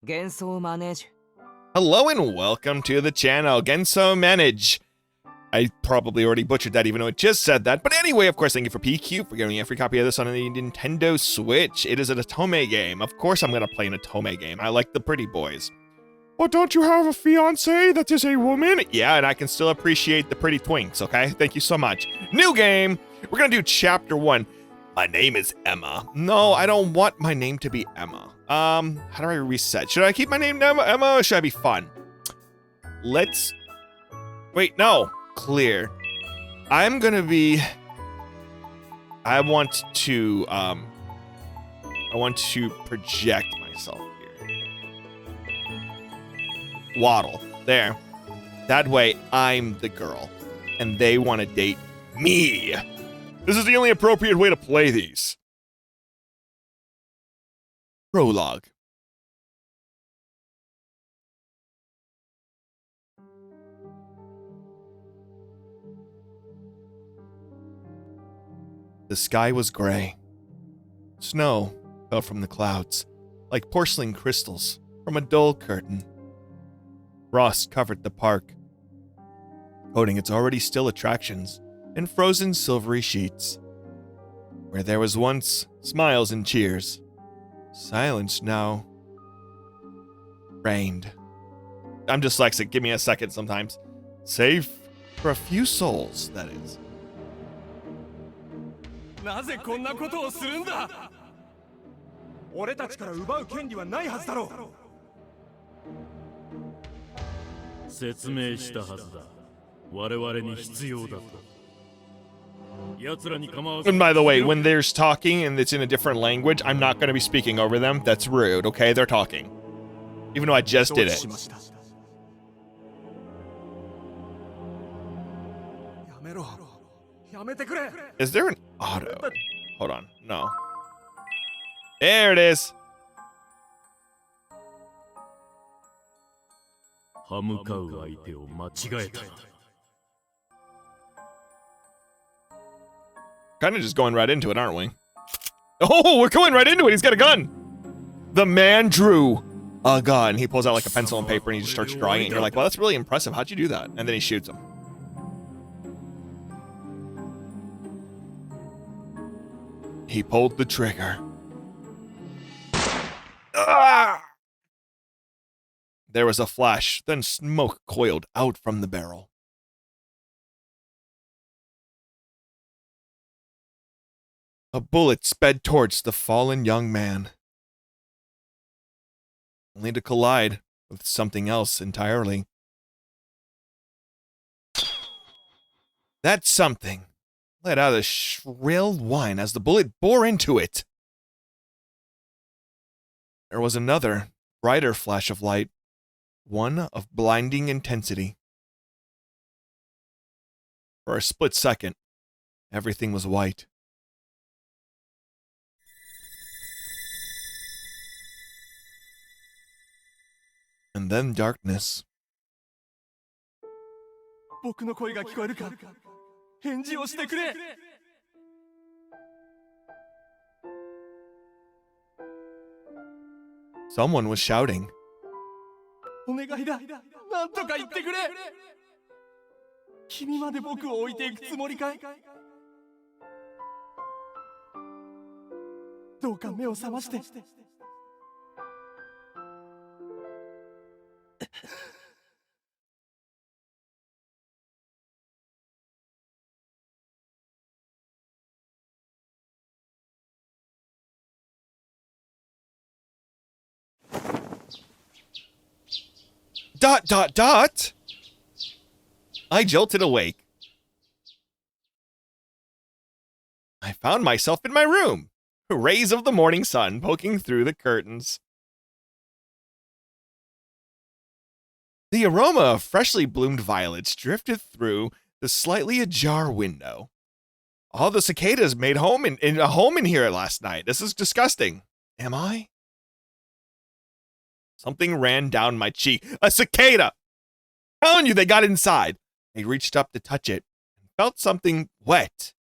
Genso Manège. Hello and welcome to the channel, Genso Manège. I probably already butchered that even though it just said that. But anyway, of course, thank you for PQ for giving me a free copy of this on the Nintendo Switch. It is an Otome game. Of course I'm going to play an Otome game. I like the pretty boys. But don't you have a fiancé that is a woman? Yeah, and I can still appreciate the pretty twinks, okay? Thank you so much. New game. We're going to do Chapter 1. My name is Emma. No, I don't want my name to be Emma. How do I reset? Should I keep my name Emma, or should I be fun? Let's... Wait, no. Clear. I'm gonna be... I want to project myself here. Waddle. There. That way, I'm the girl. And they want to date me. This is the only appropriate way to play these. Prologue. The sky was gray. Snow fell from the clouds, like porcelain crystals from a dull curtain. Frost covered the park, coating its already still attractions in frozen silvery sheets. Where there was once smiles and cheers, silence now reigned. I'm dyslexic, give me a second sometimes. Save for a few souls, that is. なぜこんなことをするんだ。俺たちから奪う権利はないはずだろう。説明したはずだ。我々に必要だと。 And by the way, when there's talking and it's in a different language, I'm not going to be speaking over them. That's rude, okay? They're talking. Even though I just did it. Is there an auto? Hold on. No. There it is. Kind of just going right into it, aren't we? Oh, we're going right into it. He's got a gun. The man drew a gun. He pulls out like a pencil and paper and he just starts drawing it. And you're like, well, that's really impressive. How'd you do that? And then he shoots him. He pulled the trigger. Ah! There was a flash, then smoke coiled out from the barrel. A bullet sped towards the fallen young man, only to collide with something else entirely. That something let out a shrill whine as the bullet bore into it. There was another, brighter flash of light, one of blinding intensity. For a split second, everything was white. And then darkness. Someone was shouting. Dot, dot, dot! I jolted awake. I found myself in my room, rays of the morning sun poking through the curtains. The aroma of freshly bloomed violets drifted through the slightly ajar window. All the cicadas made home in a home in here last night. This is disgusting. Am I? Something ran down my cheek. A cicada! Telling you they got inside. I reached up to touch it and felt something wet.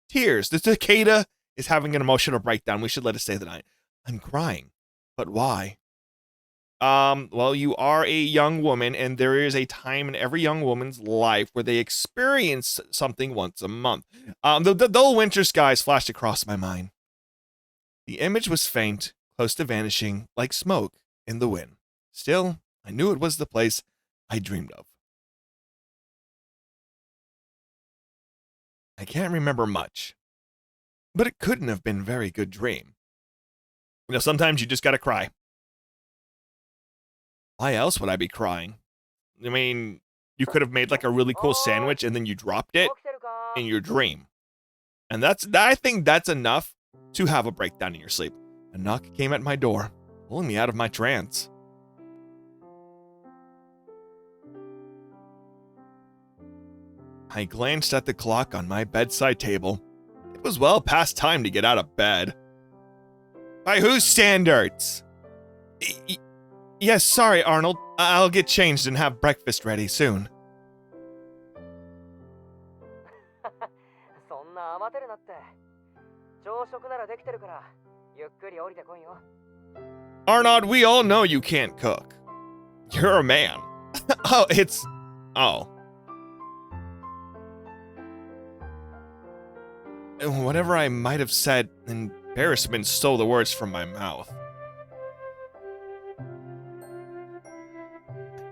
Tears. The cicada is having an emotional breakdown. We should let it stay the night. I'm crying. But why? Well, you are a young woman, and there is a time in every young woman's life where they experience something once a month. The dull winter skies flashed across my mind. The image was faint, close to vanishing, like smoke in the wind. Still, I knew it was the place I dreamed of. I can't remember much, but it couldn't have been a very good dream. You know, sometimes you just gotta cry. Why else would I be crying? I mean, you could have made like a really cool sandwich and then you dropped it in your dream. And I think that's enough to have a breakdown in your sleep. A knock came at my door, pulling me out of my trance. I glanced at the clock on my bedside table. It was well past time to get out of bed. By whose standards? Yes, sorry, Arnold. I'll get changed and have breakfast ready soon. Arnold, we all know you can't cook. You're a man. Oh. Whatever I might have said, embarrassment stole the words from my mouth.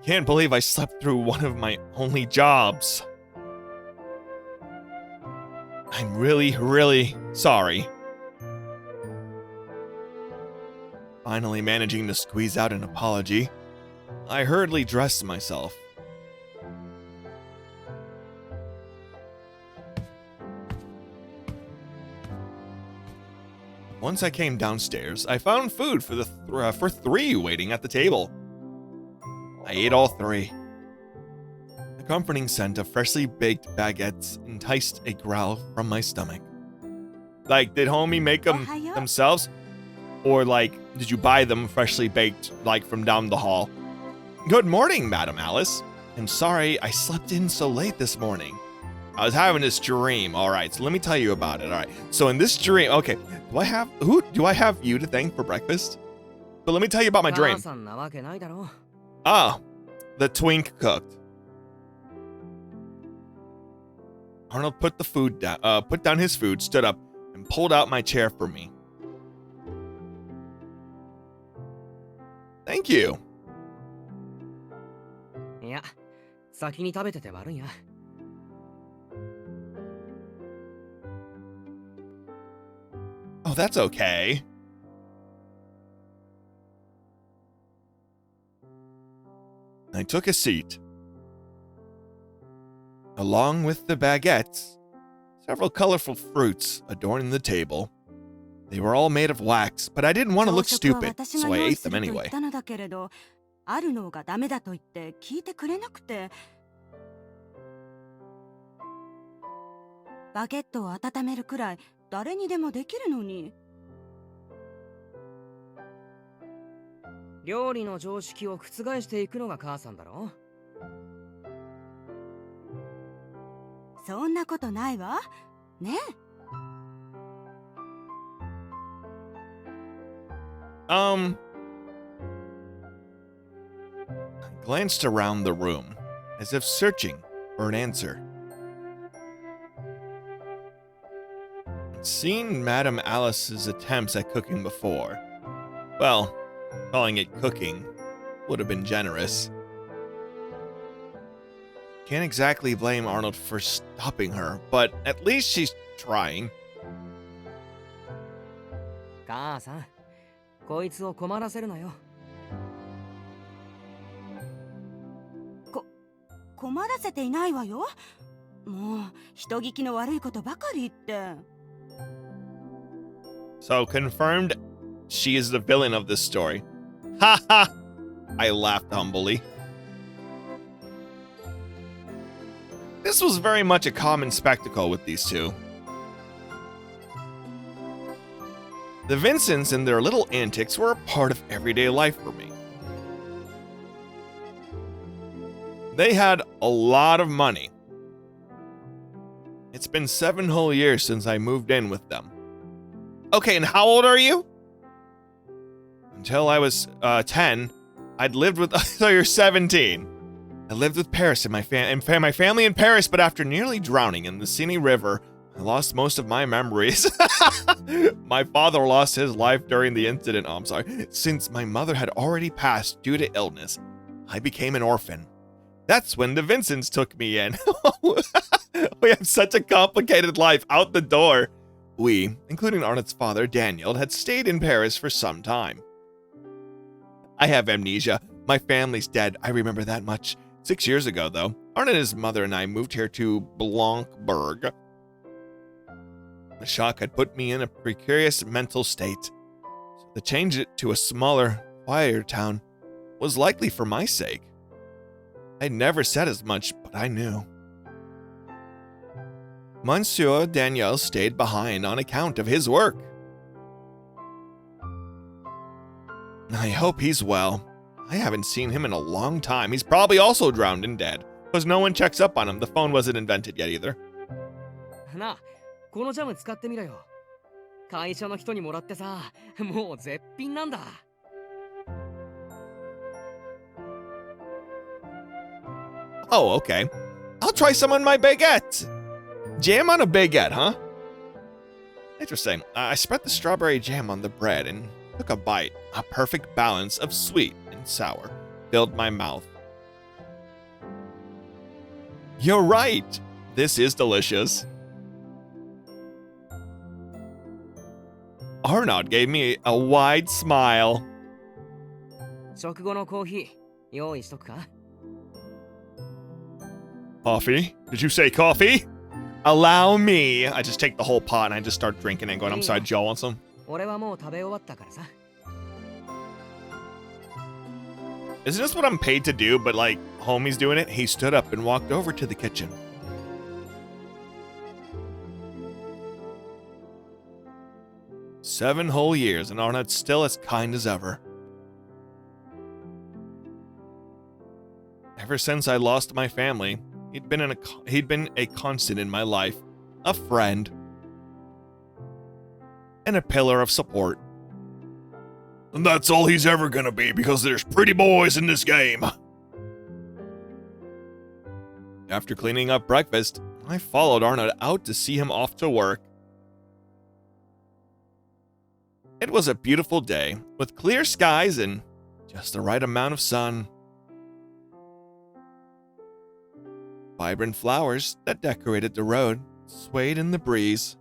Can't believe I slept through one of my only jobs. I'm really, really sorry. Finally managing to squeeze out an apology, I hurriedly dressed myself. Once I came downstairs, I found food for three waiting at the table. I ate all three. The comforting scent of freshly baked baguettes enticed a growl from my stomach. Like, did homie make them themselves? Or, like, did you buy them freshly baked, like, from down the hall? Good morning, Madam Alice. I'm sorry I slept in so late this morning. I was having this dream. All right, so let me tell you about it. All right, so in this dream, okay, do I have you to thank for breakfast? But let me tell you about my dream. Ah, the twink cooked. Arnold put down his food, stood up, and pulled out my chair for me. Thank you. Oh, that's okay. I took a seat. Along with the baguettes, several colorful fruits adorned the table. They were all made of wax, but I didn't want to look stupid, so I ate them anyway. I glanced around the room, as if searching for an answer. I'd seen Madame Alice's attempts at cooking before. Well, calling it cooking would have been generous. Can't exactly blame Arnold for stopping her, but at least she's trying. So confirmed, she is the villain of this story. Ha ha! I laughed humbly. This was very much a common spectacle with these two. The Vincents and their little antics were a part of everyday life for me. They had a lot of money. It's been 7 whole years since I moved in with them. Okay, and how old are you? Until I was 10, I'd lived with. So you're 17. I lived with Paris and my family in Paris, but after nearly drowning in the Seine River, I lost most of my memories. My father lost his life during the incident. Oh, I'm sorry. Since my mother had already passed due to illness, I became an orphan. That's when the Vincents took me in. We have such a complicated life out the door. We, including Arnott's father, Daniel, had stayed in Paris for some time. I have amnesia. My family's dead. I remember that much. 6 years ago, though, Arnott and his mother and I moved here to Blancburg. The shock had put me in a precarious mental state. So to change it to a smaller, quieter town was likely for my sake. I never said as much, but I knew. Monsieur Daniel stayed behind on account of his work. I hope he's well. I haven't seen him in a long time. He's probably also drowned and dead, because no one checks up on him. The phone wasn't invented yet either. なあ、このジャム使ってみろよ。会社の人にもらってさ、もう絶品なんだ。Oh, okay. I'll try some on my baguette. Jam on a baguette, huh? Interesting. I spread the strawberry jam on the bread and took a bite. A perfect balance of sweet and sour filled my mouth. You're right. This is delicious. Arnaud gave me a wide smile. 食後のコーヒー、用意しとくか? Coffee? Did you say coffee? Allow me. I just take the whole pot and I just start drinking and going, I'm sorry, Joe wants some. 俺はもう食べ終わったからさ。Isn't this what I'm paid to do, but like, homie's doing it? He stood up and walked over to the kitchen. Seven whole years and Arnott's still as kind as ever. Ever since I lost my family, he'd been a constant in my life, a friend, and a pillar of support. And that's all he's ever gonna be because there's pretty boys in this game. After cleaning up breakfast, I followed Arnold out to see him off to work. It was a beautiful day with clear skies and just the right amount of sun. Vibrant flowers that decorated the road swayed in the breeze.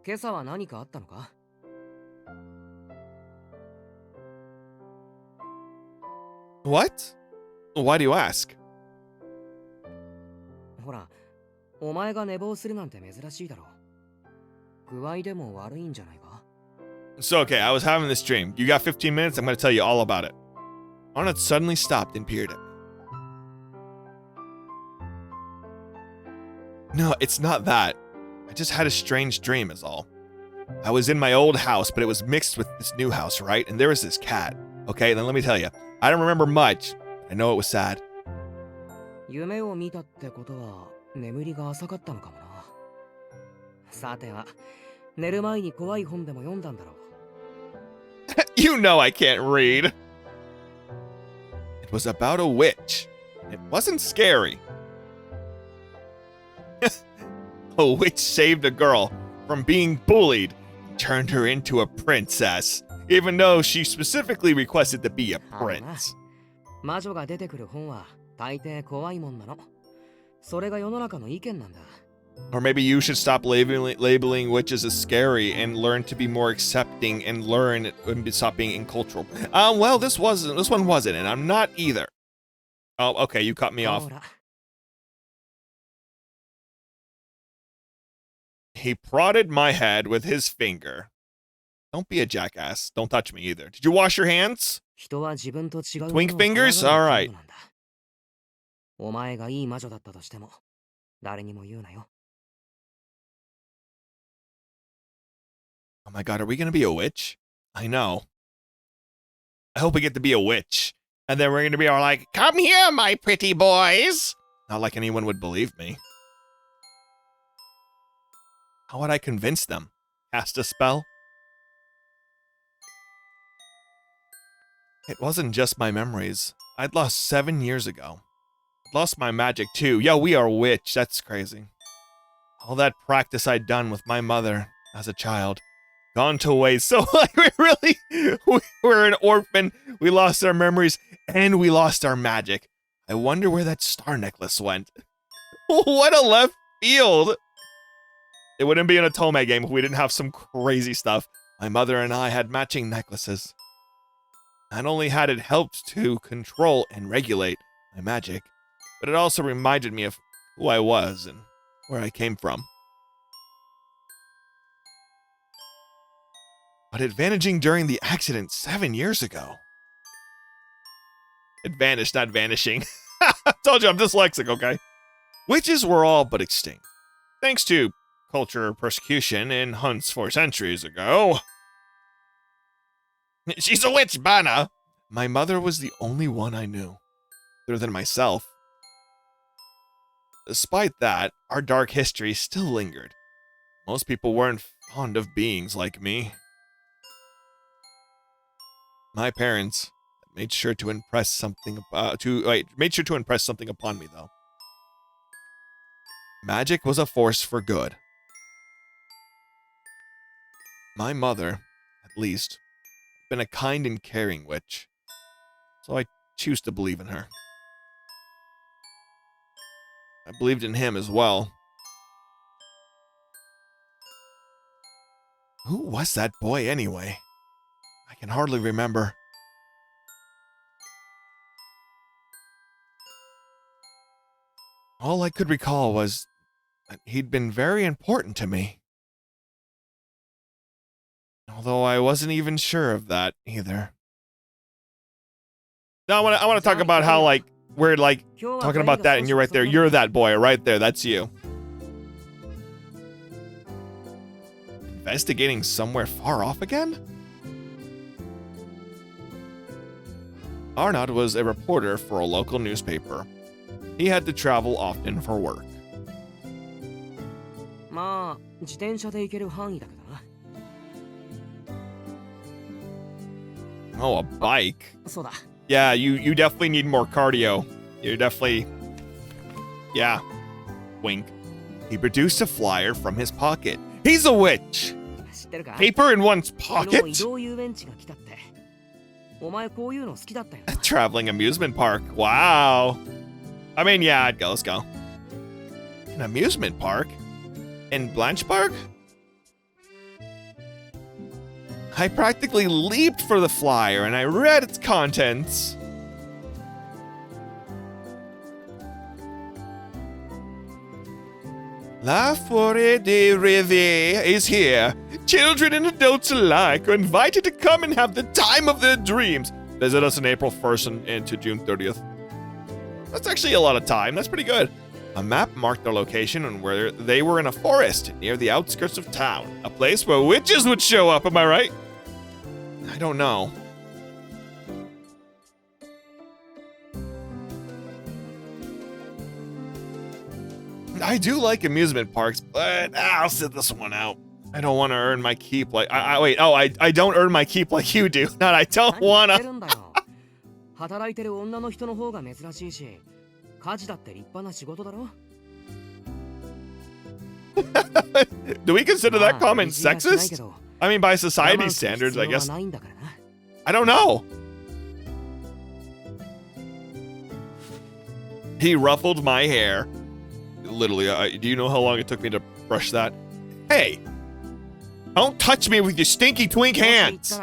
今朝は何かあったのか? What? Why do you ask? ほら、お前が寝坊するなんて珍しいだろ。具合でも悪いんじゃないか? So, okay, I was having this dream. You got 15 minutes? I'm going to tell you all about it. Arnold suddenly stopped and peered at me. No, it's not that. I just had a strange dream is all. I was in my old house, but it was mixed with this new house, right? And there was this cat. Okay, then let me tell you. I don't remember much. I know it was sad. 夢を見たってことは眠りが浅かったのかもな。さては、寝る前に怖い本でも読んだんだろう。You know I can't read. It was about a witch. It wasn't scary. A witch saved a girl from being bullied and turned her into a princess, even though she specifically requested to be a prince. 魔女が出てくる本は大抵怖いもんなの。それが世の中の意見なんだ。Or maybe you should stop labeling witches as scary and learn to be more accepting and learn and stop being incultural. Well, this one wasn't, and I'm not either. Oh, okay, you cut me off. He prodded my head with his finger. Don't be a jackass. Don't touch me either. Did you wash your hands? Twink fingers? All right. お前がいい魔女だったとしても、誰にも言うなよ。Oh my god, are we gonna be a witch? I know. I hope we get to be a witch. And then we're gonna be all like, come here, my pretty boys. Not like anyone would believe me. How would I convince them? Cast a spell? It wasn't just my memories. I'd lost 7 years ago. Lost my magic too. Yo, we are witch. That's crazy. All that practice I'd done with my mother as a child. Gone to waste. So, like, we're an orphan. We lost our memories and we lost our magic. I wonder where that star necklace went. What a left field. It wouldn't be an Otome game if we didn't have some crazy stuff. My mother and I had matching necklaces. Not only had it helped to control and regulate my magic, but it also reminded me of who I was and where I came from. But it vanishing during the accident 7 years ago. It vanished, not vanishing. Told you I'm dyslexic, okay? Witches were all but extinct. Thanks to culture persecution in hunts 4 centuries ago. She's a witch, Bana! My mother was the only one I knew, other than myself. Despite that, our dark history still lingered. Most people weren't fond of beings like me. My parents made sure to impress something upon me, though. Magic was a force for good. My mother, at least, had been a kind and caring witch, so I choose to believe in her. I believed in him as well. Who was that boy anyway? I can hardly remember. All I could recall was that he'd been very important to me. Although I wasn't even sure of that either. Now I want to talk about how, like, we're like talking about that and you're right there. You're that boy right there. That's you. Investigating somewhere far off again? Arnaud was a reporter for a local newspaper. He had to travel often for work. Oh, a bike. Yeah, you definitely need more cardio. You're definitely... Yeah. Wink. He produced a flyer from his pocket. He's a witch! Paper in one's pocket? A traveling amusement park. Wow. I mean, yeah, I'd go. Let's go. An amusement park? In Blanchburg? I practically leaped for the flyer and I read its contents. La Forêt de Rêve is here. Children and adults alike are invited to come and have the time of their dreams. Visit us on April 1st and to June 30th. That's actually a lot of time. That's pretty good. A map marked their location and where they were in a forest near the outskirts of town. A place where witches would show up, am I right? I don't know. I do like amusement parks, but I'll sit this one out. I don't want to earn my keep like... I don't earn my keep like you do. Not I don't want to. Do we consider that comment sexist? I mean, by society standards, I guess. I don't know. He ruffled my hair. Literally, do you know how long it took me to brush that? Hey! Don't touch me with your stinky twink hands!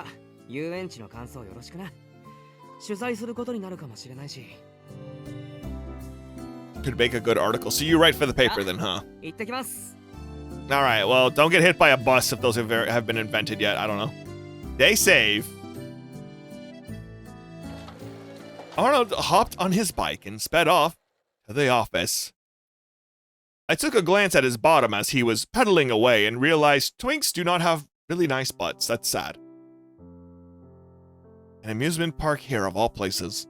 Could make a good article. So you write for the paper then, huh? Alright, well, don't get hit by a bus if those have been invented yet. I don't know. They save. Arnold hopped on his bike and sped off to the office. I took a glance at his bottom as he was pedaling away and realized twinks do not have really nice butts. That's sad. An amusement park here of all places.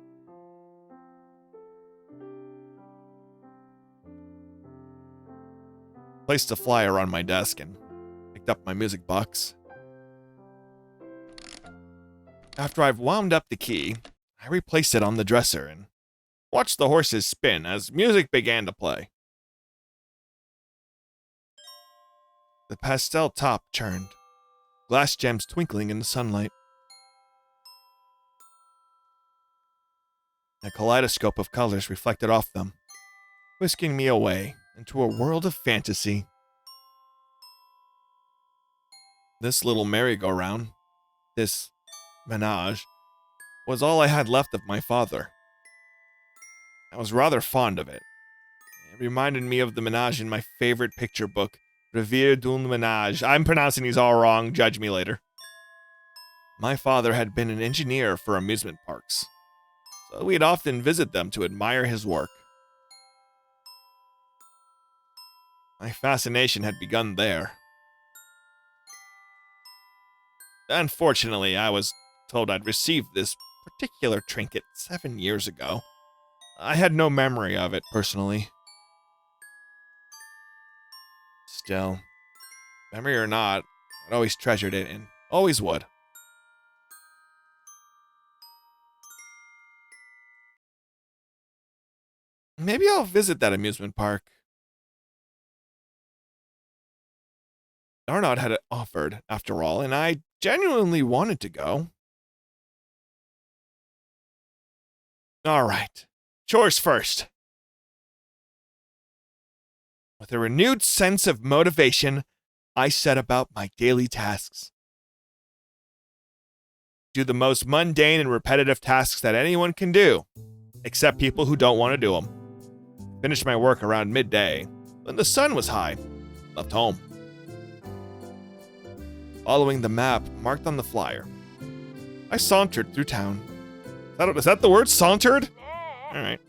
Placed a flyer on my desk and picked up my music box. After I've wound up the key, I replaced it on the dresser and watched the horses spin as music began to play. The pastel top churned, glass gems twinkling in the sunlight. A kaleidoscope of colors reflected off them, whisking me away into a world of fantasy. This little merry-go-round, this Manège, was all I had left of my father. I was rather fond of it. It reminded me of the Manège in my favorite picture book, Revere d'un Manège. I'm pronouncing these all wrong, judge me later. My father had been an engineer for amusement parks, so we'd often visit them to admire his work. My fascination had begun there. Unfortunately, I was told I'd received this particular trinket 7 years ago. I had no memory of it, personally. Still, memory or not, I'd always treasured it and always would. Maybe I'll visit that amusement park. Arnaud had offered, after all, and I genuinely wanted to go. All right, chores first. With a renewed sense of motivation, I set about my daily tasks. Do the most mundane and repetitive tasks that anyone can do, except people who don't want to do them. Finished my work around midday, when the sun was high. Left home. Following the map marked on the flyer, I sauntered through town. Is that the word, sauntered? All right.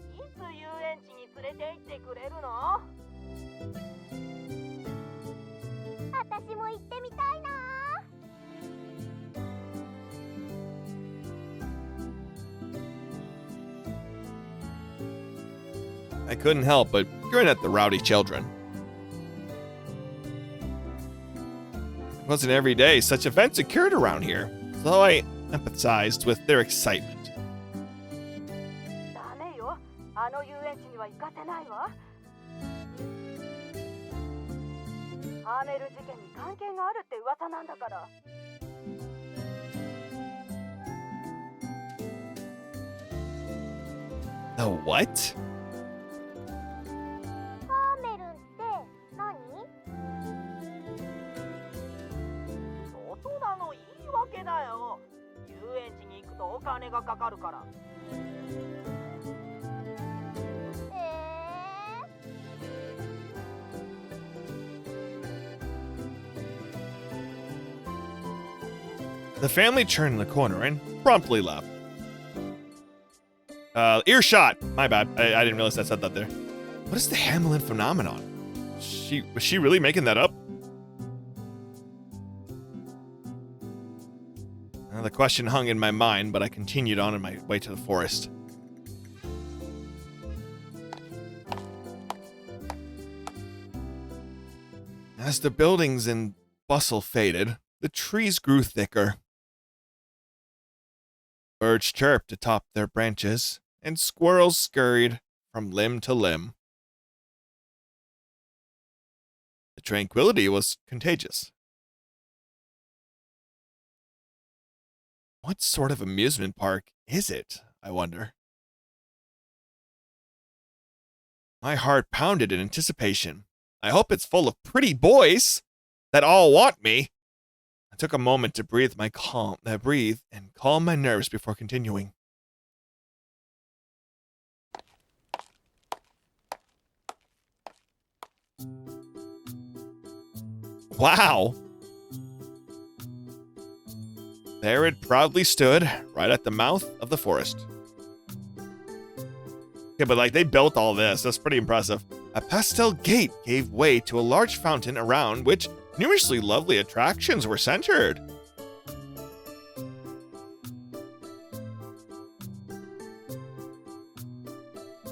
I couldn't help but grin at the rowdy children. It wasn't every day such events occurred around here, so I empathized with their excitement. The what? The family turned the corner and promptly left. Earshot! My bad. I didn't realize I said that there. What is the Hamelin phenomenon? Was she really making that up? The question hung in my mind, but I continued on in my way to the forest. As the buildings and bustle faded, the trees grew thicker. Birds chirped atop their branches, and squirrels scurried from limb to limb. The tranquility was contagious. What sort of amusement park is it, I wonder? My heart pounded in anticipation. I hope it's full of pretty boys that all want me. I took a moment to breathe and calm my nerves before continuing. Wow! There it proudly stood, right at the mouth of the forest. Okay, but they built all this. That's pretty impressive. A pastel gate gave way to a large fountain around which numerously lovely attractions were centered.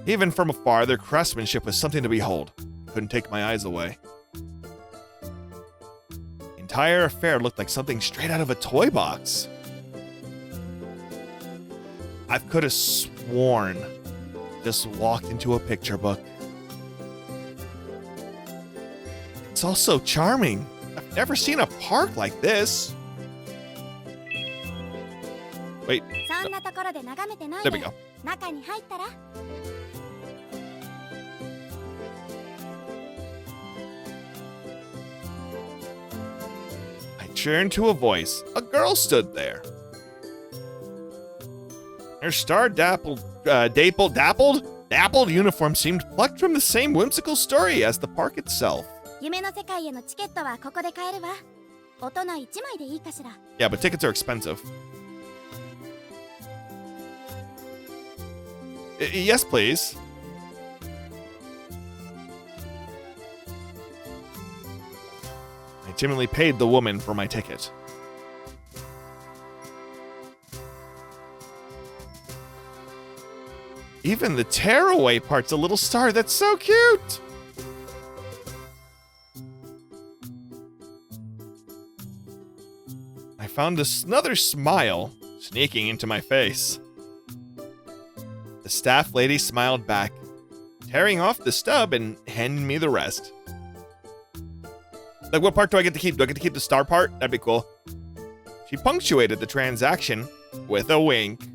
Even from afar, their craftsmanship was something to behold. Couldn't take my eyes away. The entire affair looked like something straight out of a toy box. I could have sworn just walked into a picture book. It's all so charming. I've never seen a park like this. Wait. There we go. I turned to a voice. A girl stood there. Her dappled uniform seemed plucked from the same whimsical story as the park itself. Yeah, but tickets are expensive. Yes, please. I timidly paid the woman for my ticket. Even the tearaway part's a little star. That's so cute! I found another smile sneaking into my face. The staff lady smiled back, tearing off the stub and handing me the rest. Like, what part do I get to keep? Do I get to keep the star part? That'd be cool. She punctuated the transaction with a wink.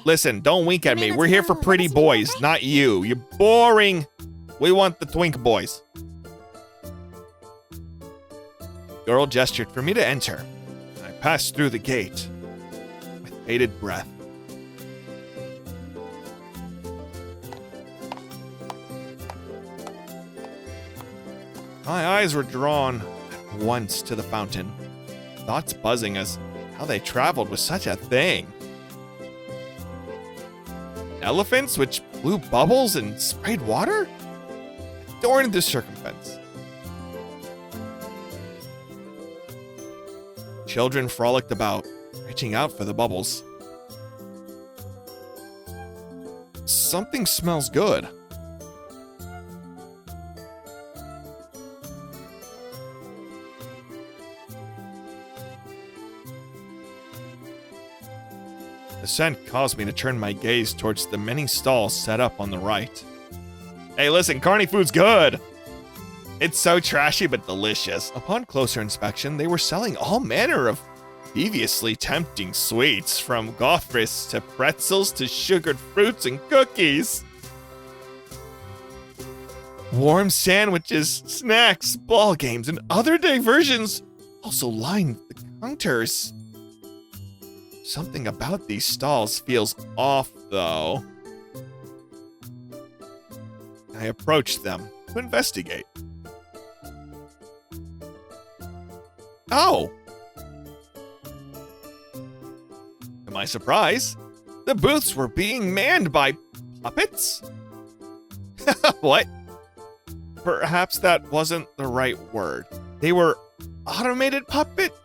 Listen, don't wink at me. We're here for pretty boys, not you. You're boring. We want the twink boys. Girl gestured for me to enter. I passed through the gate with bated breath. My eyes were drawn at once to the fountain, thoughts buzzing as how they traveled with such a thing. Elephants which blew bubbles and sprayed water? Adorned the circumference. Children frolicked about, reaching out for the bubbles. Something smells good. The scent caused me to turn my gaze towards the many stalls set up on the right. Hey, listen, carny food's good! It's so trashy but delicious. Upon closer inspection, they were selling all manner of deviously tempting sweets, from gaufres to pretzels to sugared fruits and cookies. Warm sandwiches, snacks, ball games, and other diversions also lined the counters. Something about these stalls feels off, though. I approached them to investigate. Oh! To my surprise, the booths were being manned by puppets? What? Perhaps that wasn't the right word. They were automated puppets?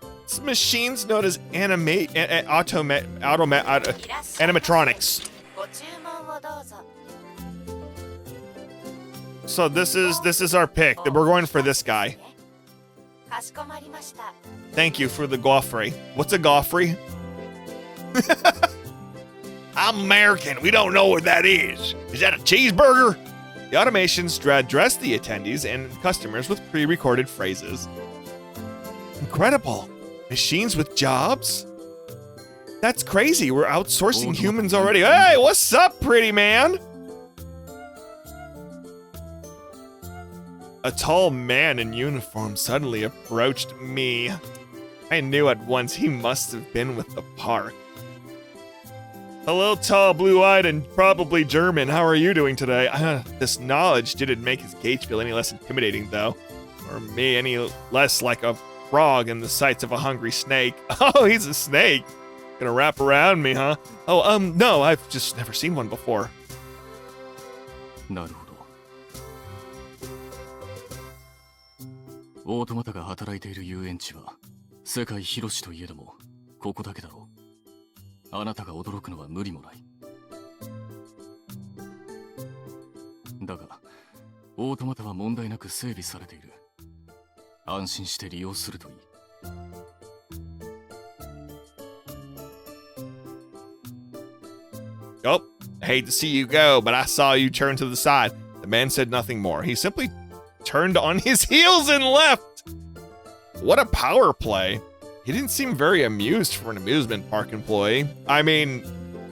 Machines known as animatronics. So this is our pick. We're going for this guy. Thank you for the gaufre. What's a gaufre? I'm American. We don't know what that is. Is that a cheeseburger? The automations addressed the attendees and customers with pre-recorded phrases. Incredible. Machines with jobs? That's crazy. We're outsourcing humans already. Hey, what's up, pretty man? A tall man in uniform suddenly approached me. I knew at once he must have been with the park. Hello, tall, blue-eyed, and probably German. How are you doing today? This knowledge didn't make his gait feel any less intimidating, though. Or me any less like a frog in the sights of a hungry snake. Oh, he's a snake. Gonna wrap around me, huh? Oh, no, I've just never seen one before. なるほど。オートマタが働いている遊園地は世界広しといえどもここだけだろう。あなたが驚くのは無理もない。だが、オートマタは問題なく整備されている。安心して利用するといい。Oh, I hate to see you go, but I saw you turn to the side. The man said nothing more. He simply turned on his heels and left. What a power play. He didn't seem very amused for an amusement park employee. I mean,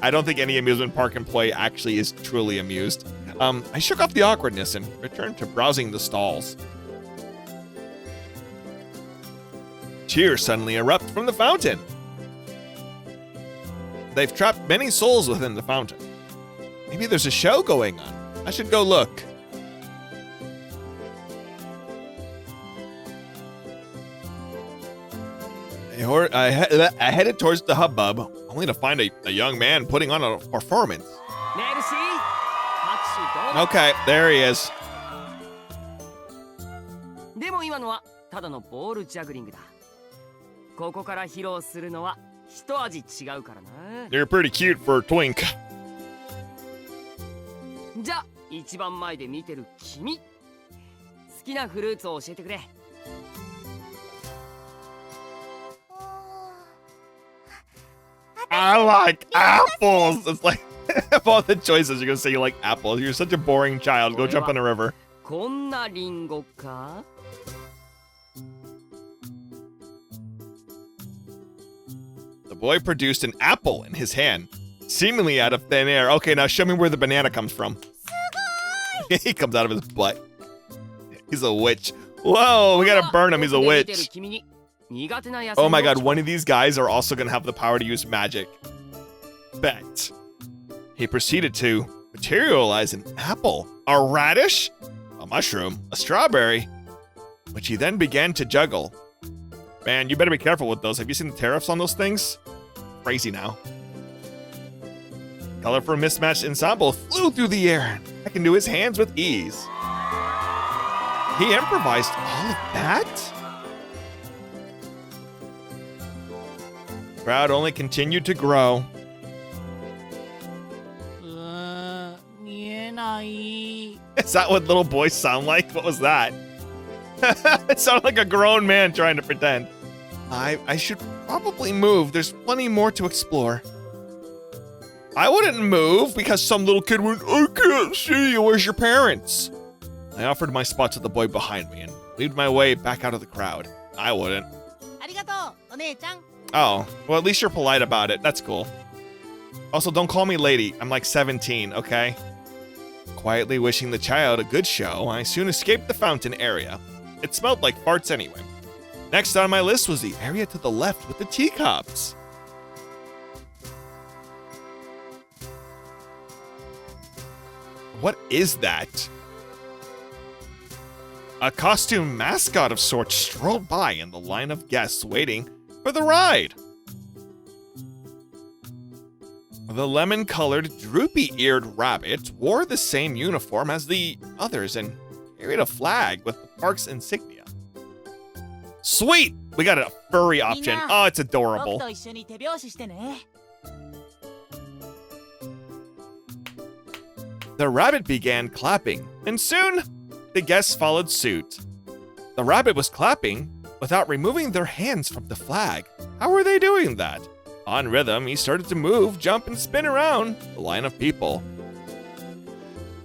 I don't think any amusement park employee actually is truly amused. I shook off the awkwardness and returned to browsing the stalls. Cheers suddenly erupt from the fountain. They've trapped many souls within the fountain. Maybe there's a show going on. I should go look. I headed towards the hubbub, only to find a young man putting on a performance. Okay, there he is. でも今のはただのボールジャグリングだ。ここから披露するのは一味違うからな。You're pretty cute for a twink. じゃあ一番前で見てる君、好きなフルーツを教えてくれ。I like apples. It's like of all the choices, you're gonna say you like apples. You're such a boring child. Go jump in a river. こんなリンゴか。The boy produced an apple in his hand, seemingly out of thin air. Okay, now show me where the banana comes from. He comes out of his butt. He's a witch. Whoa, we gotta burn him. He's a witch. Oh my god, one of these guys are also gonna have the power to use magic. Bet. He proceeded to materialize an apple, a radish, a mushroom, a strawberry, which he then began to juggle. Man, you better be careful with those. Have you seen the tariffs on those things? Crazy now. Colorful mismatched ensemble flew through the air. I can do his hands with ease. He improvised all of that? The crowd only continued to grow. Is that what little boys sound like? What was that? It sounded like a grown man trying to pretend. I should probably move. There's plenty more to explore. I wouldn't move because some little kid went, I can't see you. Where's your parents? I offered my spot to the boy behind me and lead my way back out of the crowd. I wouldn't. Oh, well, at least you're polite about it. That's cool. Also, don't call me lady. I'm like 17, okay? Quietly wishing the child a good show, I soon escaped the fountain area. It smelled like farts anyway. Next on my list was the area to the left with the teacups. What is that? A costume mascot of sorts strolled by in the line of guests waiting for the ride. The lemon-colored, droopy-eared rabbit wore the same uniform as the others and carried a flag with the park's insignia. Sweet! We got a furry option. Oh, it's adorable. The rabbit began clapping, and soon the guests followed suit. The rabbit was clapping without removing their hands from the flag. How were they doing that? On rhythm, he started to move, jump, and spin around the line of people.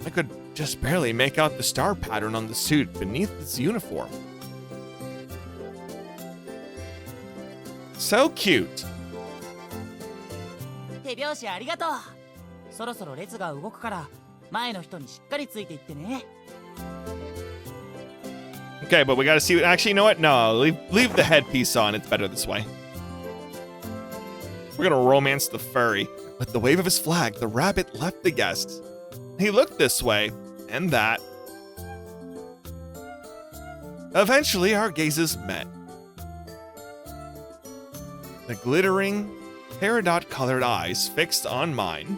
I could just barely make out the star pattern on the suit beneath his uniform. So cute. Okay, but we gotta see. Actually, you know what? No, leave the headpiece on. It's better this way. We're gonna romance the furry. With the wave of his flag, the rabbit left the guests. He looked this way and that. Eventually, our gazes met. The glittering, peridot-colored eyes fixed on mine.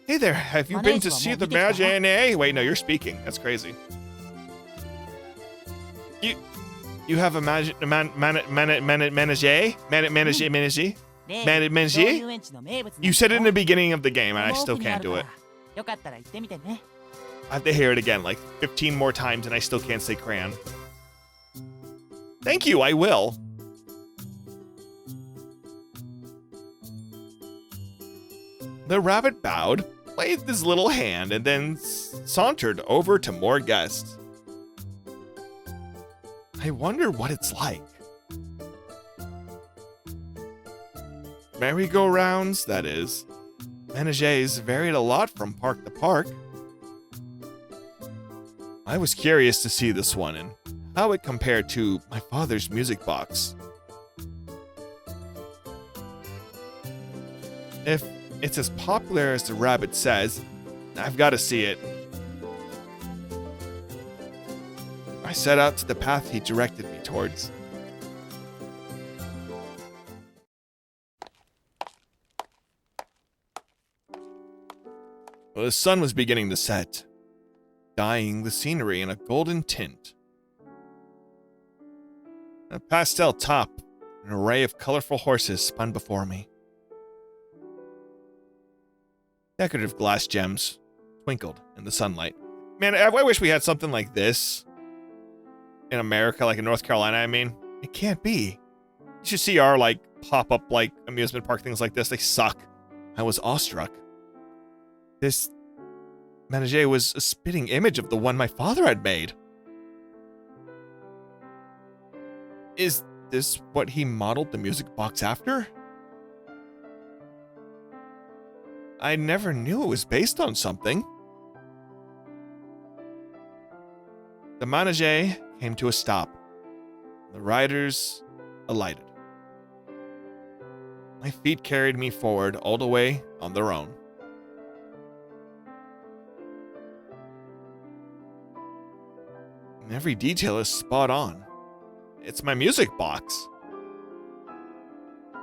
Hey there, have you been to see the Manège? Wait, no, you're speaking. That's crazy. You have a Manège? You said it in the beginning of the game, and I still can't do it. I have to hear it again, like 15 more times, and I still can't say crayon. Thank you, I will. The rabbit bowed, waved his little hand, and then sauntered over to more guests. I wonder what it's like. Merry-go-rounds, that is. Manèges varied a lot from park to park. I was curious to see this one and how it compared to my father's music box. If it's as popular as the rabbit says, I've got to see it. I set out to the path he directed me towards. Well, the sun was beginning to set, dyeing the scenery in a golden tint. A pastel top, an array of colorful horses spun before me. Decorative glass gems twinkled in the sunlight. Man, I wish we had something like this in America, like in North Carolina, I mean. It can't be. You should see our, like, pop-up, like, amusement park things like this. They suck. I was awestruck. This Manège was a spitting image of the one my father had made. Is this what he modeled the music box after? I never knew it was based on something. The Manège came to a stop. The riders alighted. My feet carried me forward all the way on their own. Every detail is spot on. It's my music box.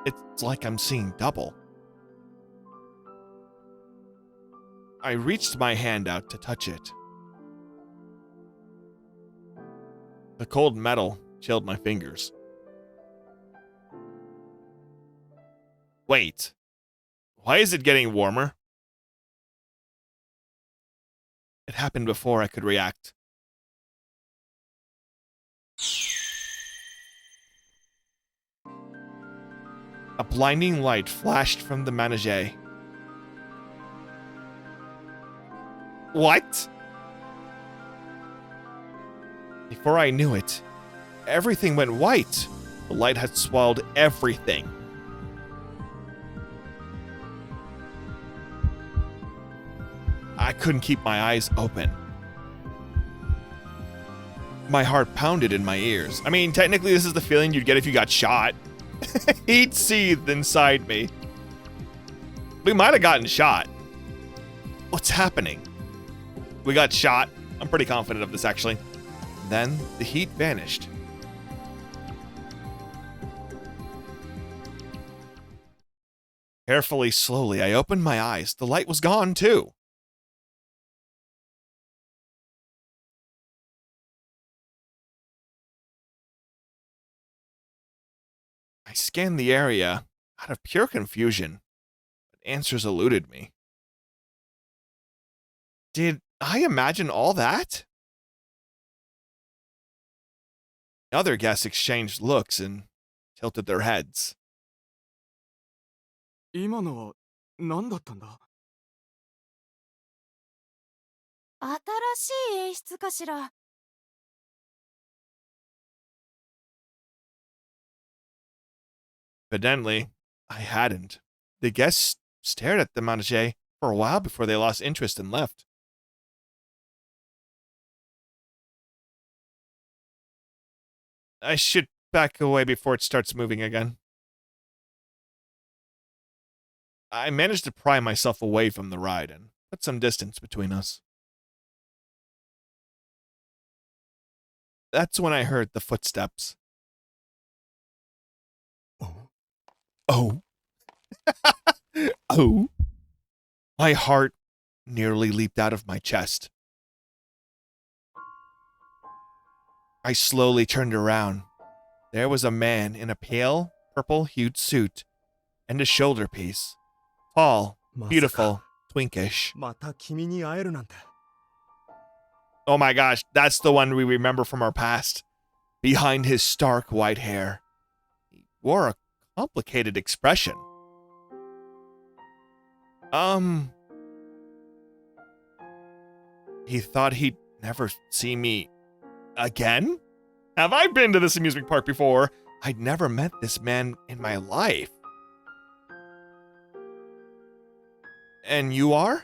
It's like I'm seeing double. I reached my hand out to touch it. The cold metal chilled my fingers. Wait. Why is it getting warmer? It happened before I could react. A blinding light flashed from the Manège. What? Before I knew it, everything went white. The light had swallowed everything. I couldn't keep my eyes open. My heart pounded in my ears. I mean, technically this is the feeling you'd get if you got shot. Heat seethed inside me. We might have gotten shot. What's happening? We got shot. I'm pretty confident of this, actually. Then the heat vanished. Carefully, slowly, I opened my eyes. The light was gone, too. I scanned the area out of pure confusion, but answers eluded me. Did I imagine all that? Other guests exchanged looks and tilted their heads. 今のは何だったんだ？新しい演出かしら。Evidently, I hadn't. The guests stared at the Manège for a while before they lost interest and left. I should back away before it starts moving again. I managed to pry myself away from the ride and put some distance between us. That's when I heard the footsteps. Oh. Oh. My heart nearly leaped out of my chest. I slowly turned around. There was a man in a pale, purple-hued suit and a shoulder piece. Tall, beautiful, twinkish. また君に会えるなんて。 Oh my gosh, that's the one we remember from our past. Behind his stark white hair, he wore a complicated expression. He thought he'd never see me again? Have I been to this amusement park before? I'd never met this man in my life. And you are?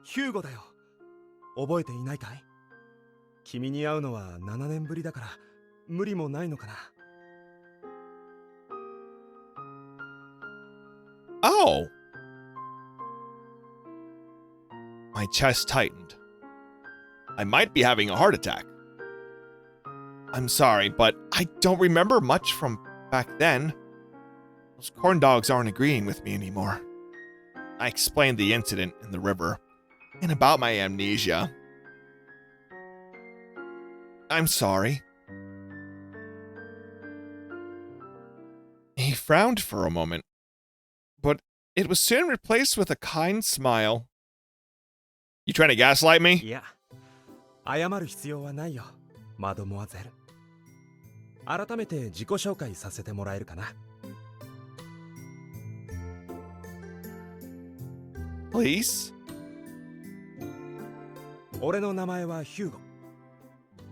ヒューゴだよ。覚えていないかい？君に会うのは7年ぶりだから無理もないのかな。Oh. My chest tightened. I might be having a heart attack. I'm sorry, but I don't remember much from back then. Those corn dogs aren't agreeing with me anymore. I explained the incident in the river and about my amnesia. I'm sorry. He frowned for a moment, but it was soon replaced with a kind smile. You trying to gaslight me? いや、謝る必要はないよ、マドモアゼル。改めて自己紹介させてもらえるかな。Please? 俺の名前はヒューゴ。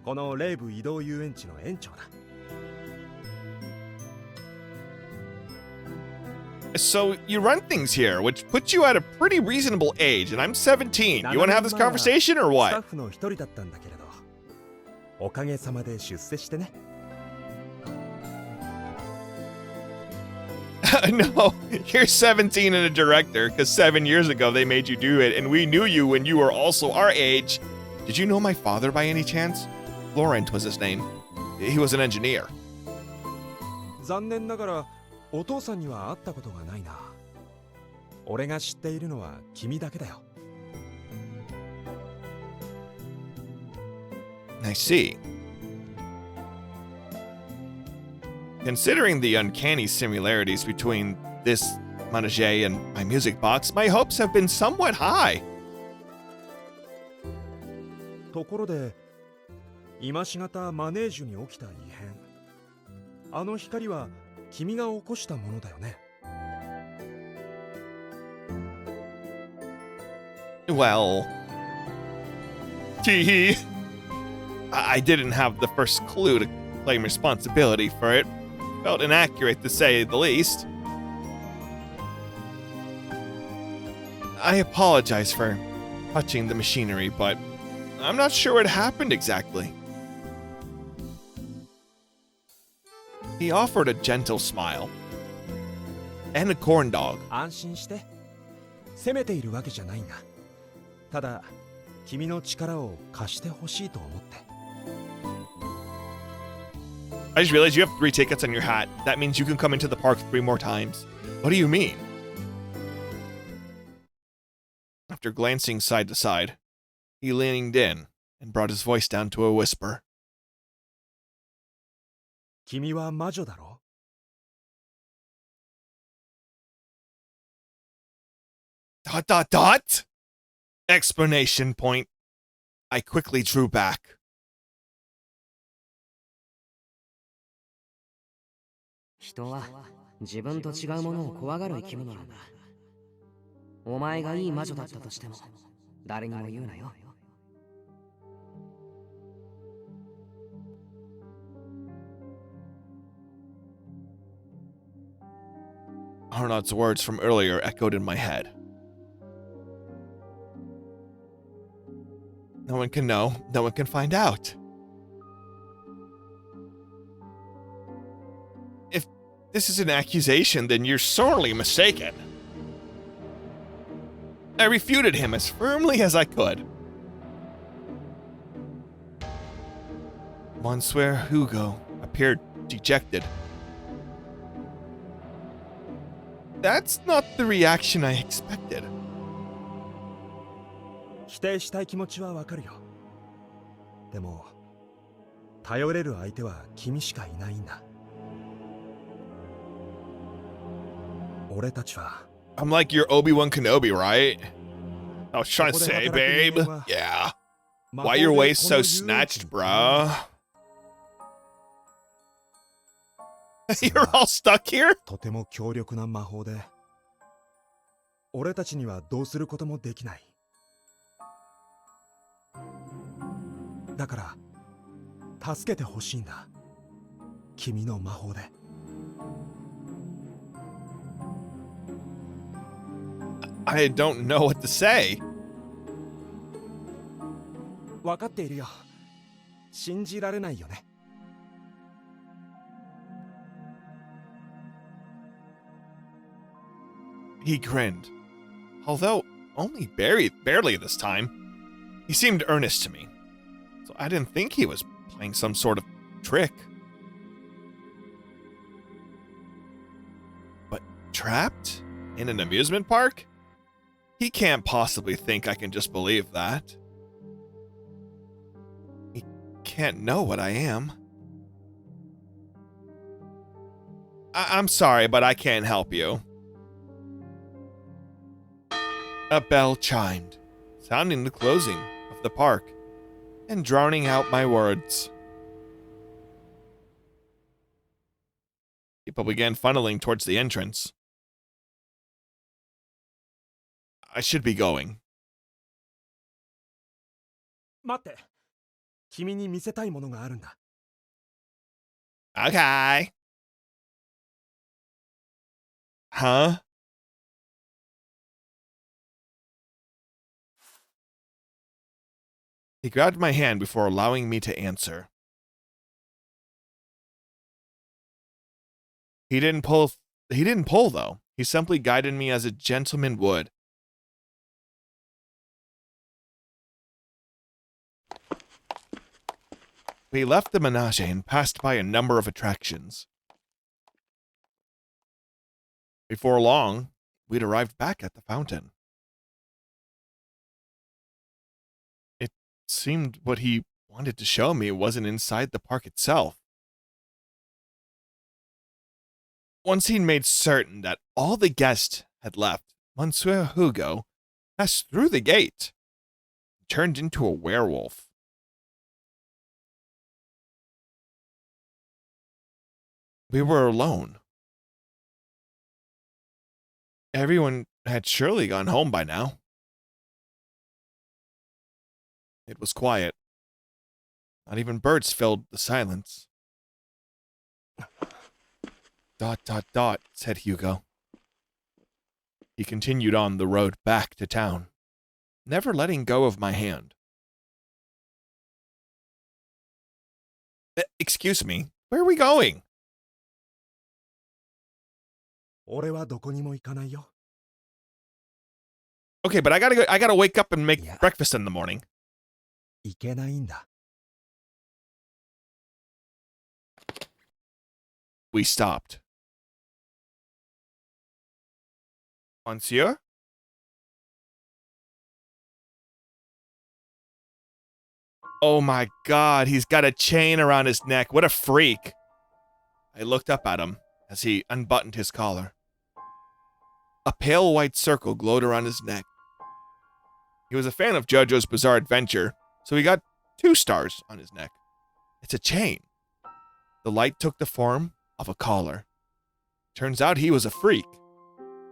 このレイブ移動遊園地の園長だ。So you run things here, which puts you at a pretty reasonable age, and I'm 17. You want to have this conversation or スタッ what? フの一人だったんだけれど、おかげさまで出世してね。No, you're 17 and a director, because 7 years ago they made you do it, and we knew you when you were also our age. Did you know my father by any chance? Laurent was his name. He was an engineer. 残念ながらお父さんには会ったことがないな。俺が知っているのは君だけだよ。I see. Considering the uncanny similarities between this Manège and my music box, my hopes have been somewhat high. ところで、今しがたマネージュに起きた異変。あの光は君が起こしたものだよね。Well, tee I didn't have the first clue to claim responsibility for it. Felt inaccurate to say the least. I apologize for touching the machinery, but I'm not sure what happened exactly. He offered a gentle smile. And a corn dog. 安心して。責めているわけじゃないんだ。ただ、君の力を貸してほしいと思って。I just realized you have 3 tickets on your hat. That means you can come into the park 3 more times. What do you mean? After glancing side to side, he leaned in and brought his voice down to a whisper. 君は魔女だろ？ Dot dot dot? Explanation point. I quickly drew back. 人は自分と違うものを怖がる生き物なんだ。お前がいい魔女だったとしても誰にも言うなよ。Arnott's words from earlier echoed in my head. No one can know, no one can find out. If this is an accusation, then you're sorely mistaken. I refuted him as firmly as I could. Monsieur Hugo appeared dejected. That's not the reaction I expected. 否定したい気持ちはわかるよ。でも、頼れる相手は君しかいないんだ。俺たちは。I'm like your Obi-Wan Kenobi, right? I was trying to say, babe. Yeah. Why your waist so snatched, bruh? You're all stuck here? とても強力な魔法で俺たちにはどうすることもできない。だから助けてほしいんだ。君の魔法で。I don't know what to say. 分かっているよ。信じられないよね。He grinned, although only barely this time. He seemed earnest to me, so I didn't think he was playing some sort of trick. But trapped in an amusement park? He can't possibly think I can just believe that. He can't know what I am. I'm sorry, but I can't help you. A bell chimed, sounding the closing of the park and drowning out my words. People began funneling towards the entrance. I should be going. 待って。君に見せたいものがあるんだ。Okay. Huh? He grabbed my hand before allowing me to answer. He didn't pull though. He simply guided me as a gentleman would. We left the Manège and passed by a number of attractions. Before long, we'd arrived back at the fountain. It seemed what he wanted to show me wasn't inside the park itself. Once he'd made certain that all the guests had left, Monsieur Hugo passed through the gate and turned into a werewolf. We were alone. Everyone had surely gone home by now. It was quiet. Not even birds filled the silence. ... said Hugo. He continued on the road back to town, never letting go of my hand. Excuse me, where are we going? 俺はどこにも行かないよ。 Okay, but I gotta wake up and make Yeah. breakfast in the morning. 行けないんだ。 We stopped. Monsieur? Oh my god, he's got a chain around his neck. What a freak. I looked up at him as he unbuttoned his collar. A pale white circle glowed around his neck. He was a fan of JoJo's Bizarre Adventure, so he got 2 stars on his neck. It's a chain. The light took the form of a collar. Turns out he was a freak.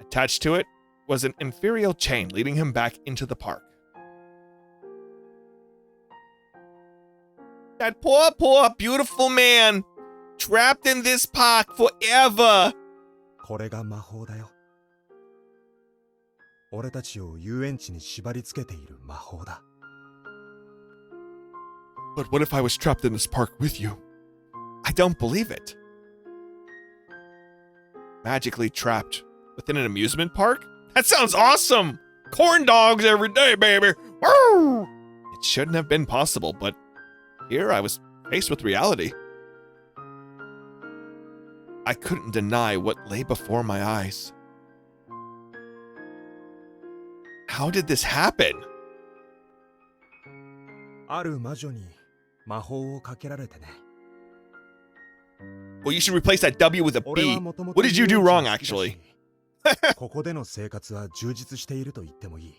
Attached to it was an inferior chain leading him back into the park. That poor, beautiful man, trapped in this park forever. これが魔法だよ。俺たちを遊園地に縛り付けている魔法だ。 But what if I was trapped in this park with you? I don't believe it. Magically trapped within an amusement park? That sounds awesome! Corn dogs every day, baby! Woo! It shouldn't have been possible, but here I was faced with reality. I couldn't deny what lay before my eyes. How did this happen? ある魔女に魔法をかけられてね。 Well, you should replace that W with a 俺 B. はもとも What と did you do 遊園地 wrong, が好きだし actually? ここでの生活は充実していると言ってもいい。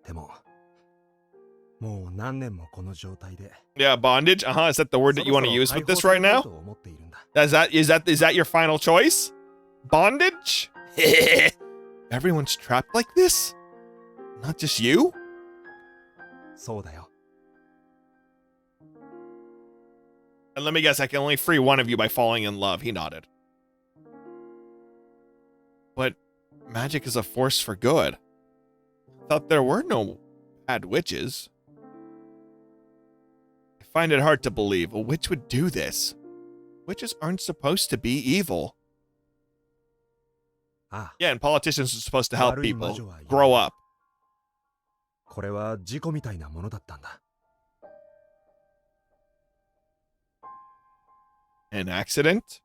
でも、もう何年もこの状態で。 Yeah, bondage? Is that the word that you want to use with this right now? そろそろ解放されたいと思っているんだ。 Is that your final choice? Bondage? Everyone's trapped like this? Not just you? そうだよ。 And let me guess, I can only free one of you by falling in love. He nodded. But magic is a force for good. I thought there were no bad witches. I find it hard to believe a witch would do this. Witches aren't supposed to be evil. ああ、 Yeah, and politicians are supposed to help 悪い people 魔女はいない。 grow up. これは事故みたいなものだったんだ。 An accident?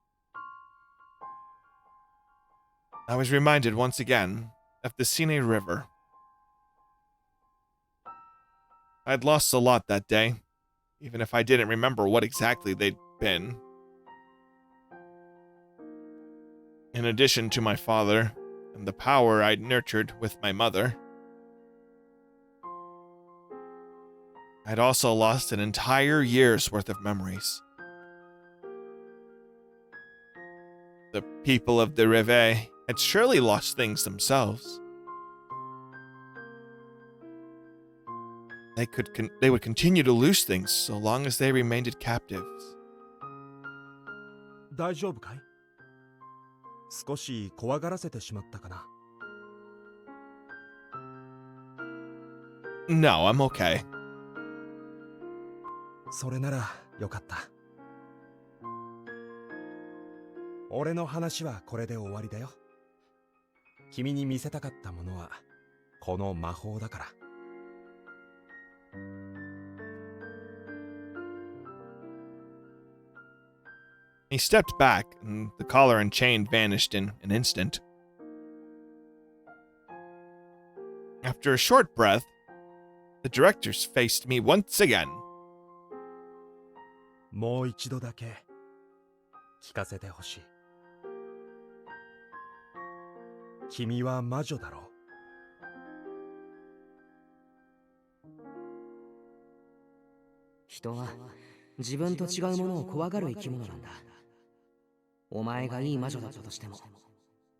I was reminded once again of the Sine River. I'd lost a lot that day, even if I didn't remember what exactly they'd been. In addition to my father and the power I'd nurtured with my mother, I'd also lost an entire year's worth of memories. The people of the Rive had surely lost things themselves. They would continue to lose things so long as they remained captives. 大丈夫かい？少し怖がらせてしまったかな。 No, I'm okay. それならよかった。俺の話はこれで終わりだよ。君に見せたかったものはこの魔法だから。 He stepped back, and the collar and chain vanished in an instant. After a short breath, the directors faced me once again. もう一度だけ聞かせてほしい。君は魔女だろう。人は自分と違うものを怖がる生き物なんだ。お前がいい魔女だったとしても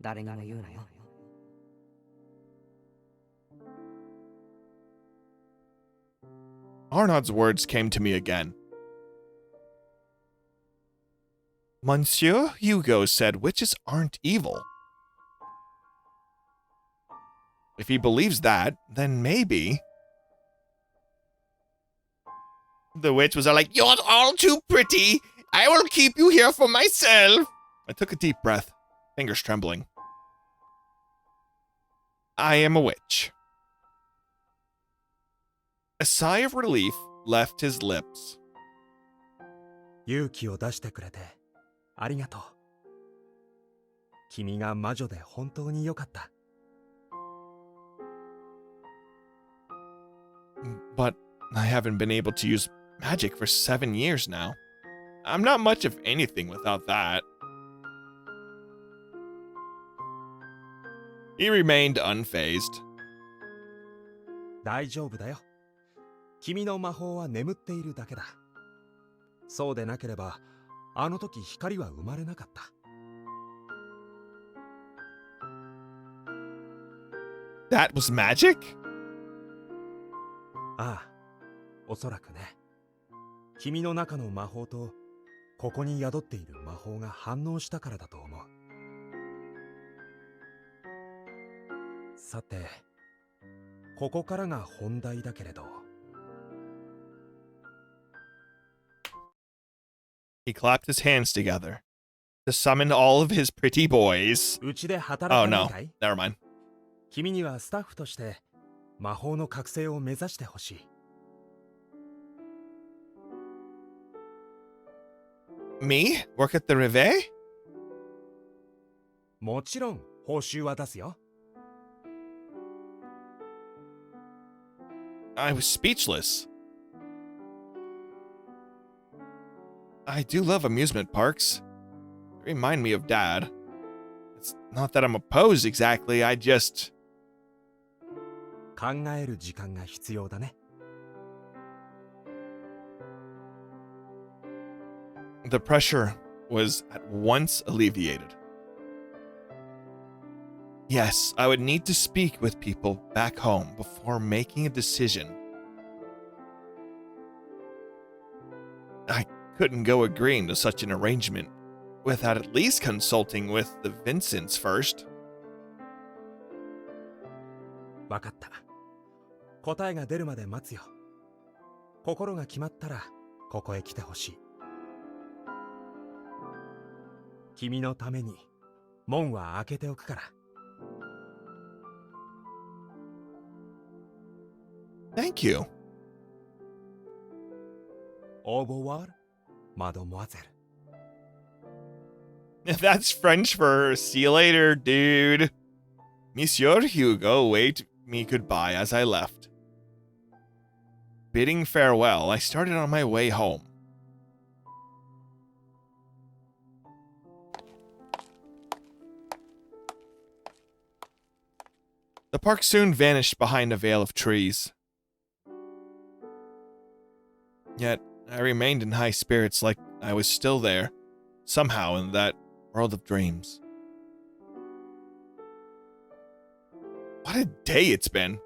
誰にも言うなよ。Arnaud's words came to me again. Monsieur Hugo said witches aren't evil. If he believes that, then maybe... The witch was all like, "You're all too pretty. I will keep you here for myself." I took a deep breath, fingers trembling. I am a witch. A sigh of relief left his lips. 勇気を出してくれてありがとう。君が魔女で本当によかった。 But I haven't been able to use magic for 7 years now. I'm not much of anything without that. He remained unfazed. 大丈夫だよ。君の魔法は眠っているだけだ。そうでなければ、あの時光は生まれなかった。 That was magic? ああ、おそらくね。君の中の魔法と、ここに宿っている魔法が反応したからだと思う。さて、ここからが本題だけれど。 He clapped his hands together to summon all of his pretty boys. うちで働 Oh かない no, かい？ never mind. 君にはスタッフとして魔法の覚醒を目指してほしい。 Me? Work at the Rive? もちろん報酬は出すよ。 I was speechless. I do love amusement parks. They remind me of Dad. It's not that I'm opposed exactly, I just... 考える時間が必要だね。 The pressure was at once alleviated. Yes, I would need to speak with people back home before making a decision. I couldn't go agreeing to such an arrangement without at least consulting with the Vincents first. わかった。答えが出るまで待つよ。心が決まったらここへ来てほしい。君のために門は開けておくから。Thank you. Au revoir, mademoiselle. That's French for see you later, dude. Monsieur Hugo waved me goodbye as I left. Bidding farewell, I started on my way home. The park soon vanished behind a veil of trees. Yet, I remained in high spirits like I was still there, somehow in that world of dreams. What a day it's been.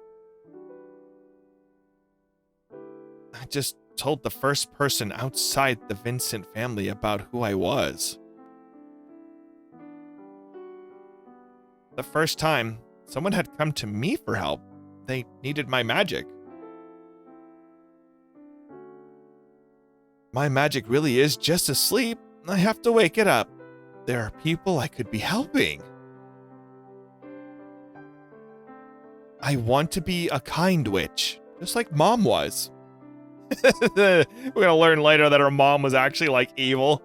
I just told the first person outside the Vincent family about who I was. The first time someone had come to me for help, they needed my magic. My magic really is just asleep. I have to wake it up. There are people I could be helping. I want to be a kind witch, just like Mom was. We're gonna learn later that her mom was actually like evil.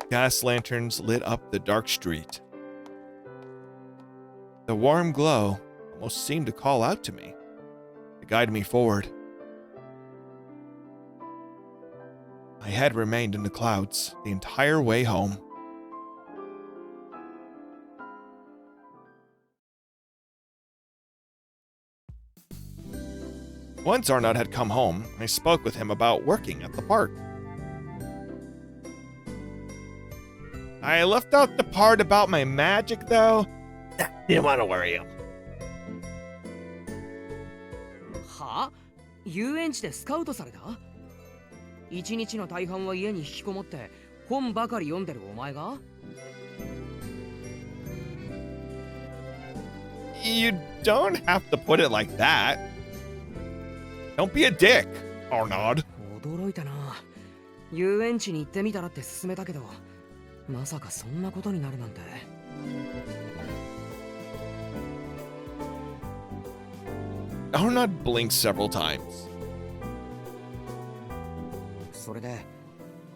Gas lanterns lit up the dark street. The warm glow almost seemed to call out to me, to guide me forward. My head remained in the clouds the entire way home. Once Arnaud had come home, I spoke with him about working at the park. I left out the part about my magic, though. Didn't want to worry him. はあ？遊園地でスカウトされた？一日の大半は家に引きこもって本ばかり読んでるお前が？ You don't have to put it like that. Don't be a dick, Arnaud. 驚いたな。遊園地に行ってみたらって勧めたけど、まさかそんなことになるなんて。Arnaud blinked several times. それで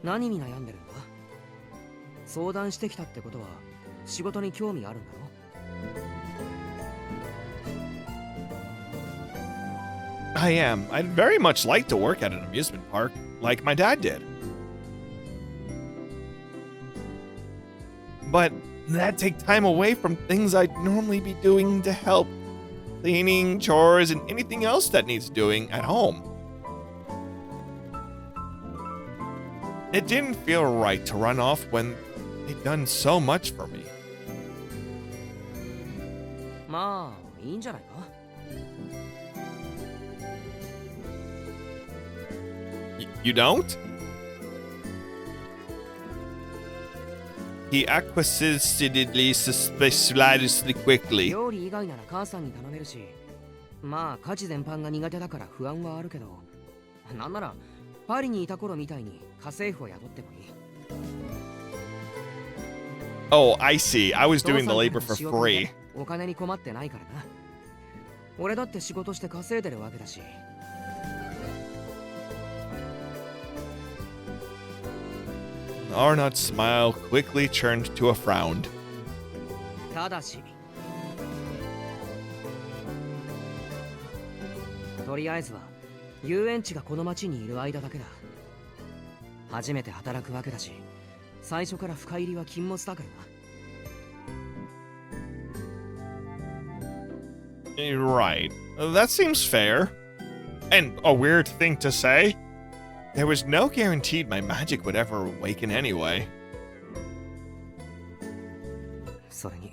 何に悩んでるんだ？相談してきたってことは仕事に興味あるんだろI am. I'd very much like to work at an amusement park, like my dad did. But that'd take time away from things I'd normally be doing to help. Cleaning, chores, and anything else that needs doing at home. It didn't feel right to run off when they'd done so much for me. まあいいんじゃないか。You don't? He acquiescedly suspiciously quickly. 料理以外なら母さんに頼めるし、まあ家事全般が苦手だから不安はあるけど、なんならパリにいた頃みたいに家政婦を雇ってもいい。Oh, I see. I was doing the labor for free. お金に困ってないからな。俺だって仕事して稼いでるわけだし。Arnaud's smile quickly turned to a frown. ただし、とりあえずは遊園地がこの町にいる間だけだ。初めて働くわけだし、最初から深入りは禁物だからな。Right. That seems fair. And a weird thing to say. There was no guarantee my magic would ever awaken anyway. それに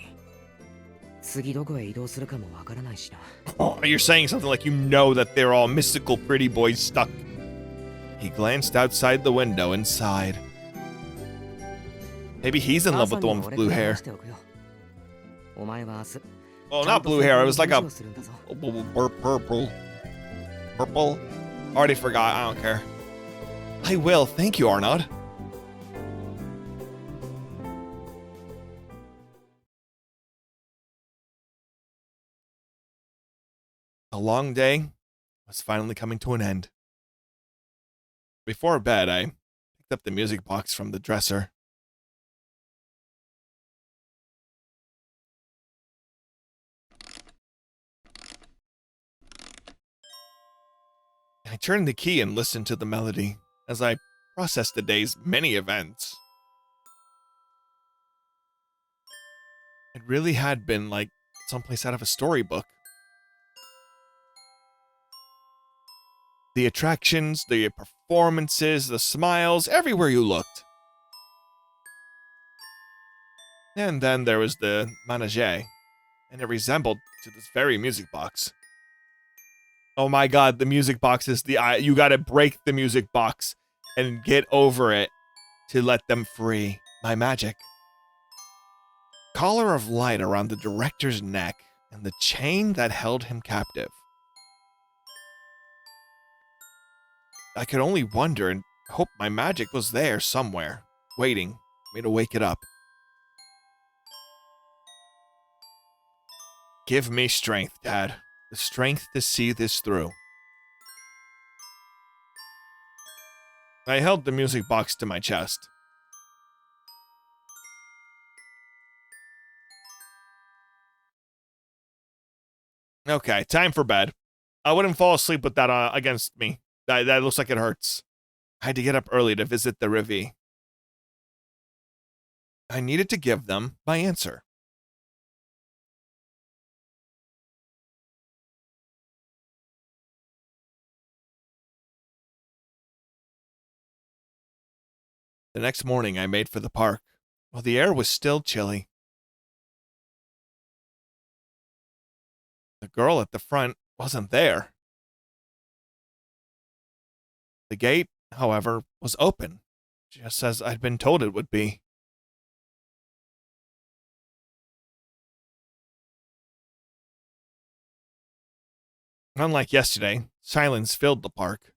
次どこへ移動するかもわからないしな。 Oh, you're saying something like you know that they're all mystical pretty boys stuck. He glanced outside the window and sighed. Maybe he's in love with the one with blue hair. お前は明日 Oh, not blue hair. It was like a purple. Purple? Already forgot. I don't care. I will. Thank you, Arnaud. The long day was finally coming to an end. Before bed, I picked up the music box from the dresser. I turned the key and listened to the melody as I processed the day's many events. It really had been like someplace out of a storybook. The attractions, the performances, the smiles, everywhere you looked. And then there was the Manège, and it resembled to this very music box. Oh my god, the music box is you gotta break the music box and get over it to let them free. My magic. Collar of light around the director's neck and the chain that held him captive. I could only wonder and hope my magic was there somewhere, waiting for me to wake it up. Give me strength, Dad. The strength to see this through. I held the music box to my chest. Okay, time for bed. I wouldn't fall asleep with that against me. That looks like it hurts. I had to get up early to visit the Rivi. I needed to give them my answer. The next morning I made for the park, while the air was still chilly. The girl at the front wasn't there. The gate, however, was open, just as I'd been told it would be. Unlike yesterday, silence filled the park.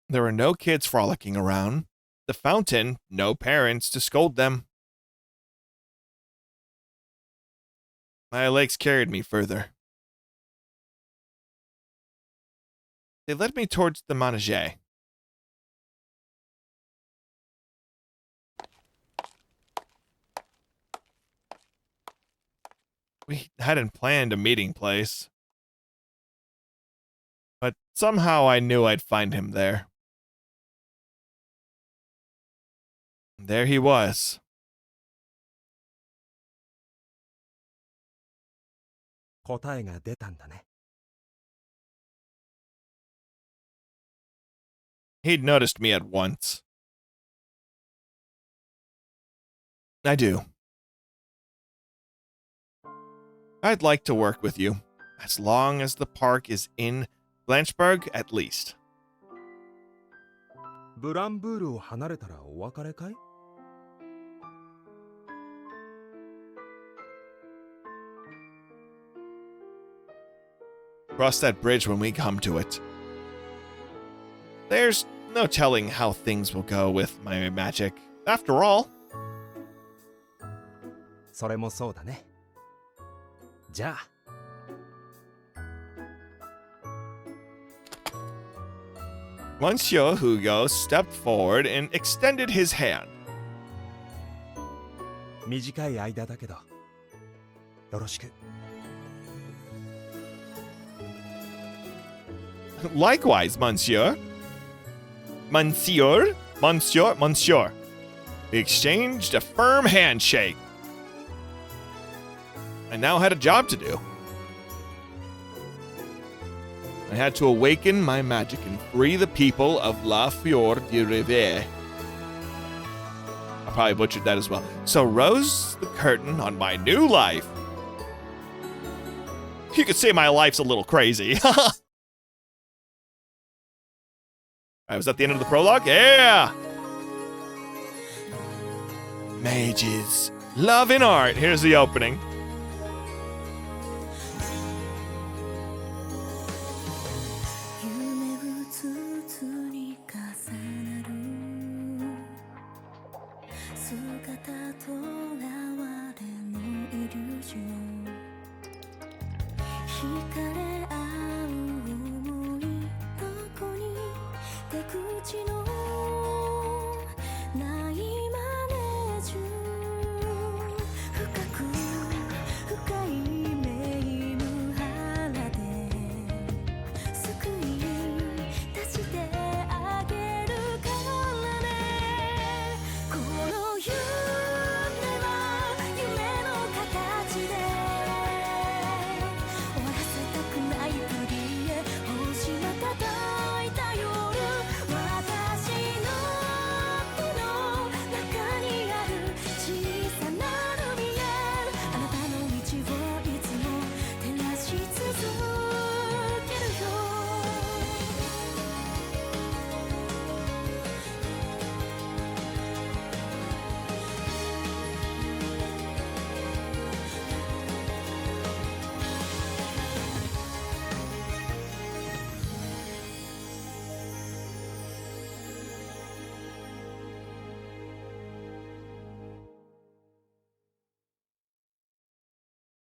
There were no kids frolicking around. The fountain, no parents to scold them. My legs carried me further. They led me towards the Manège. We hadn't planned a meeting place, but somehow I knew I'd find him there. There he was. He'd noticed me at once. I do. I'd like to work with you, as long as the park is in Blanchburg at least. ブランブールを離れたらお別れかい? Cross that bridge when we come to it. There's no telling how things will go with my magic. After all. それもそうだね。じゃあ。Monsieur Hugo stepped forward and extended his hand. 短い間だけど、よろしく。Likewise, Monsieur. Monsieur. We exchanged a firm handshake. I now had a job to do. I had to awaken my magic and free the people of La Fior de Rive. A probably butchered that as well. So rose the curtain on my new life. You could say my life's a little crazy. Alright, was that the end of the prologue? Yeah! Mages. Love and art. Here's the opening.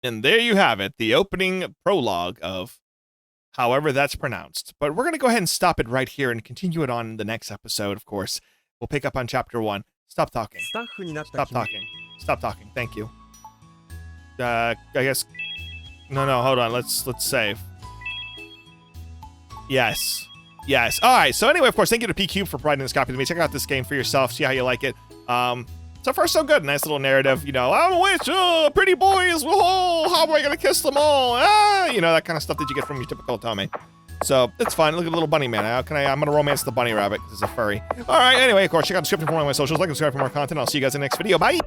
And there you have it, the opening prologue of however that's pronounced. But we're going to go ahead and stop it right here and continue it on in the next episode, of course. We'll pick up on chapter 1. Stop talking. Stop talking. Stop talking. Thank you. I guess... No, hold on. Let's save. Yes. Yes. All right. So anyway, of course, thank you to PQ for providing this copy to me. Check out this game for yourself. See how you like it. So far, so good. Nice little narrative. You know, I'm a witch. Oh, pretty boys. Oh, how am I going to kiss them all? Ah, you know, that kind of stuff that you get from your typical Otome. So it's fine. Look at the little bunny man. I'm going to romance the bunny rabbit because it's a furry. All right. Anyway, of course, check out the description for one of my socials. Like and subscribe for more content. I'll see you guys in the next video. Bye.